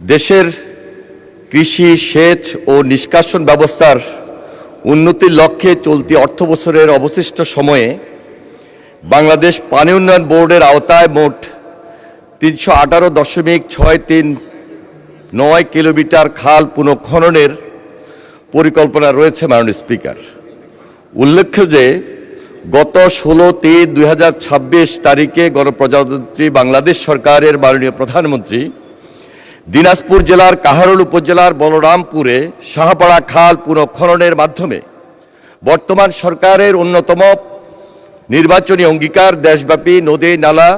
দেশের কৃষি, সেচ ও নিষ্কাশন ব্যবস্থার উন্নতির লক্ষ্যে চলতি অর্থবছরের অবশিষ্ট সময়ে বাংলাদেশ পানি উন্নয়ন বোর্ডের আওতায় মোট ৩১৮.639 কিলোমিটার খাল পুনঃখননের পরিকল্পনা রয়েছে। মাননীয় স্পিকার, উল্লেখ্য যে গত ১৬/৩/২০২৬ তারিখে গণপ্রজাতন্ত্রী বাংলাদেশ সরকারের মাননীয় প্রধানমন্ত্রী দিনাজপুর জেলার কাহারোল উপজেলার বলরামপুরে শাহপাড়া খাল পুনঃখননের মাধ্যমে বর্তমান সরকারের অন্যতম নির্বাচনী অঙ্গীকার দেশব্যাপী নদী, নালা,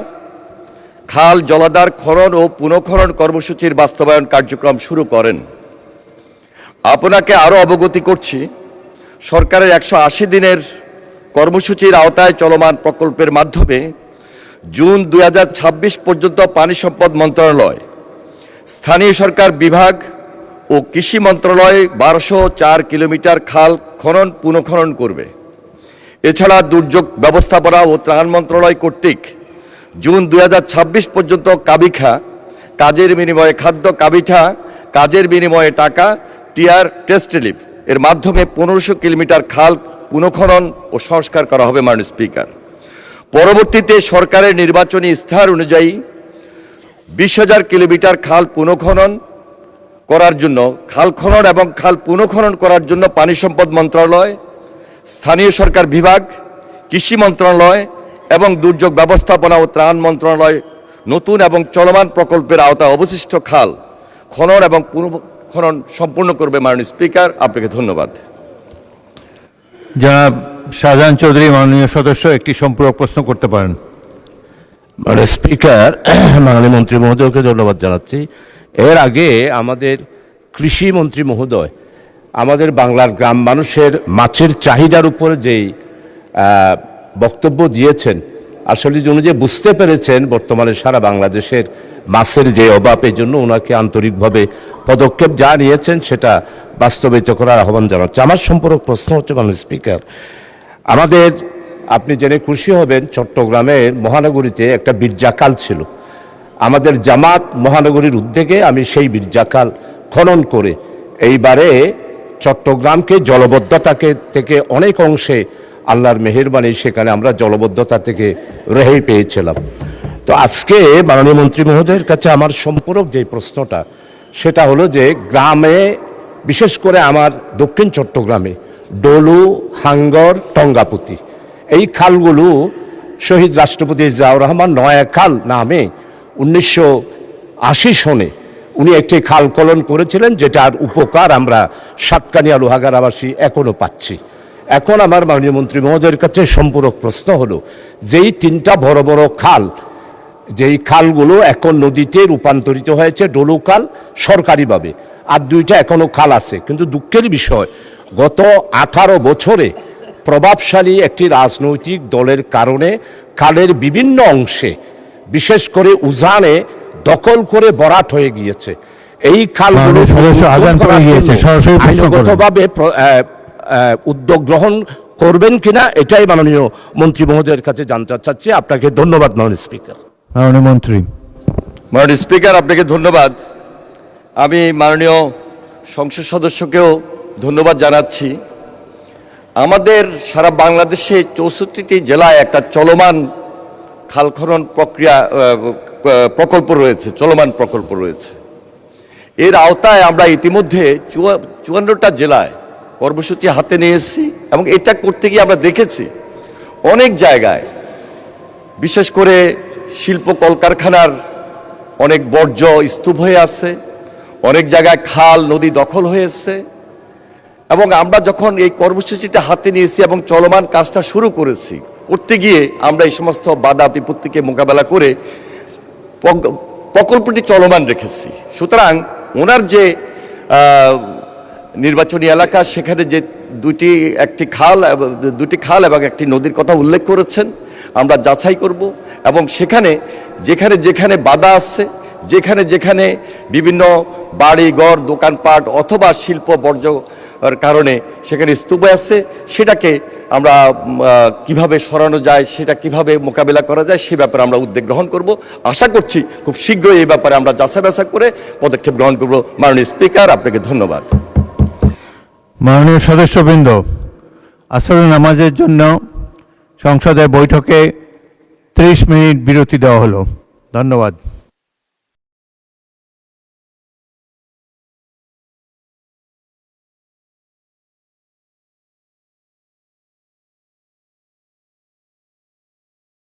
খাল, জলাধার খনন ও পুনঃখনন কর্মসূচির বাস্তবায়ন কার্যক্রম শুরু করেন। আপনাকে আরও অবগতি করছি, সরকারের ১৮০ দিনের কর্মসূচির আওতায় চলমান প্রকল্পের মাধ্যমে জুন ২০২৬ পর্যন্ত পানি সম্পদ মন্ত্রণালয়, স্থানীয় সরকার বিভাগ ও কৃষি মন্ত্রণালয় ১২০৪ কিলোমিটার খাল খনন পুনঃখনন করবে। এছাড়া দুর্যোগ ব্যবস্থাপনা ও ত্রাণ মন্ত্রণালয় কর্তৃক জুন ২০২৬ পর্যন্ত কাবিখা, কাজের বিনিময়ে খাদ্য, কাবিঠা, কাজের বিনিময়ে টাকা, টিআর টেস্ট রিলিফ এর মাধ্যমে ১৫০০ কিলোমিটার খাল পুনঃখনন ও সংস্কার করা হবে। মাননীয় স্পিকার, পরবর্তীতে সরকারের নির্বাচনী ইস্তাহার অনুযায়ী ২০,০০০ কিলোমিটার খাল পুনঃখনন করার জন্য, খাল খনন এবং খাল পুনঃখনন করার জন্য পানি সম্পদ মন্ত্রণালয়, স্থানীয় সরকার বিভাগ, কৃষি মন্ত্রণালয় এবং দুর্যোগ ব্যবস্থাপনা ও ত্রাণ মন্ত্রণালয় নতুন এবং চলমান প্রকল্পের আওতায় অবশিষ্ট খাল খনন এবং পুনঃখনন সম্পূর্ণ করবে। মাননীয় স্পিকার, আপনাকে ধন্যবাদ। জনাব শাহজাহান চৌধুরী, মাননীয় সদস্য, একটি সম্পূরক প্রশ্ন করতে পারেন। মাননীয় স্পিকার, মাননীয় মন্ত্রী মহোদয়কে ধন্যবাদ জানাচ্ছি। এর আগে আমাদের কৃষি মন্ত্রী মহোদয় আমাদের বাংলার গ্রাম মানুষের মাছের চাহিদার উপরে যেই বক্তব্য দিয়েছেন, আসলে উনি যে বুঝতে পেরেছেন বর্তমানে সারা বাংলাদেশের মাছের যে অভাব, এই জন্য ওনাকে আন্তরিকভাবে পদক্ষেপ যা নিয়েছেন সেটা বাস্তবায়িত করার আহ্বান জানাচ্ছে। আমার সম্পর্ক প্রশ্ন হচ্ছে, মাননীয় স্পিকার, আমাদের, আপনি জেনে খুশি হবেন, চট্টগ্রামের মহানগরীতে একটা বীরজাখাল ছিল। আমাদের জামাত মহানগরীর উদ্যোগে আমি সেই বীরজাখাল খনন করে এইবারে চট্টগ্রামকে জলবদ্ধতাকে থেকে অনেক অংশে আল্লাহর মেহেরবানি সেখানে আমরা জলবদ্ধতা থেকে রেহাই পেয়েছিলাম। তো আজকে মাননীয় মন্ত্রী মহোদয়ের কাছে আমার সম্পূরক যে প্রশ্নটা, সেটা হলো যে গ্রামে, বিশেষ করে আমার দক্ষিণ চট্টগ্রামে ডলু, হাঙ্গর, টঙ্গাপুতি, এই খালগুলো শহীদ রাষ্ট্রপতি জিয়াউর রহমান নয়া খাল নামে ১৯৮০ সনে উনি একটি খাল খনন করেছিলেন, যেটার উপকার আমরা সাতকানিয়া লোহাগাড়াবাসী এখনও পাচ্ছি। এখন আমার মাননীয় মন্ত্রী মহোদয়ের কাছে সম্পূরক প্রশ্ন হলো, যেই তিনটা বড় বড় খাল, যেই খালগুলো এখন নদীতে রূপান্তরিত হয়েছে, ডলু খাল সরকারিভাবে, আর দুইটা এখনও খাল আছে, কিন্তু দুঃখের বিষয় গত 18 বছরে প্রভাবশালী একটি রাজনৈতিক দলের কারণে খালের বিভিন্ন অংশে, বিশেষ করে উজানে, দখল করে ভরাট হয়ে গিয়েছে। এই খালগুলো আইনগতভাবে উদ্যোগ গ্রহণ করবেন কিনা, এটাই মাননীয় মন্ত্রী মহোদয়ের কাছে জানতে চাচ্ছি। আপনাকে ধন্যবাদ মাননীয় স্পিকার। মাননীয় মন্ত্রী। মাননীয় স্পিকার, আপনাকে ধন্যবাদ। আমি মাননীয় সংসদ সদস্যকেও ধন্যবাদ জানাচ্ছি। আমাদের সারা বাংলাদেশে 64টি জেলায় একটা চলমান খাল খনন প্রকল্প রয়েছে, চলমান প্রকল্প রয়েছে। এর আওতায় আমরা ইতিমধ্যে 54টা জেলায় কর্মসূচি হাতে নিয়ে এসেছি, এবং এটা করতে গিয়ে আমরা দেখেছি অনেক জায়গায়, বিশেষ করে শিল্প কলকারখানার অনেক বর্জ্য স্তূপ হয়ে আছে, অনেক জায়গায় খাল, নদী দখল হয়ে এসছে। এবং আমরা যখন এই কর্মসূচিটা হাতে নিয়েছি এবং চলমান কাজটা শুরু করেছি, করতে গিয়ে আমরা এই সমস্ত বাধা বিপত্তিকে মোকাবেলা করে প্রকল্পটি চলমান রেখেছি। সুতরাং ওনার যে নির্বাচনী এলাকা, সেখানে যে দুটি খাল এবং একটি নদীর কথা উল্লেখ করেছেন, আমরা যাচাই করব এবং সেখানে যেখানে যেখানে বাধা আছে, যেখানে যেখানে বিভিন্ন বাড়ি ঘর, দোকানপাট অথবা শিল্প বর্জ্য কারণে সেখানে স্তূপ আছে, সেটাকে আমরা কিভাবে সরানো যায়, সেটা কিভাবে মোকাবিলা করা যায় সে ব্যাপারে আমরা উদ্যোগ গ্রহণ করব। আশা করছি খুব শীঘ্রই এই ব্যাপারে আমরা যাচাই বাছাই করে পদক্ষেপ গ্রহণ করব। মাননীয় স্পিকার, আপনাকে ধন্যবাদ। মাননীয় সদস্যবৃন্দ, আসরের নামাজের জন্য সংসদের বৈঠকে 30 মিনিট বিরতি দেওয়া হলো। ধন্যবাদ।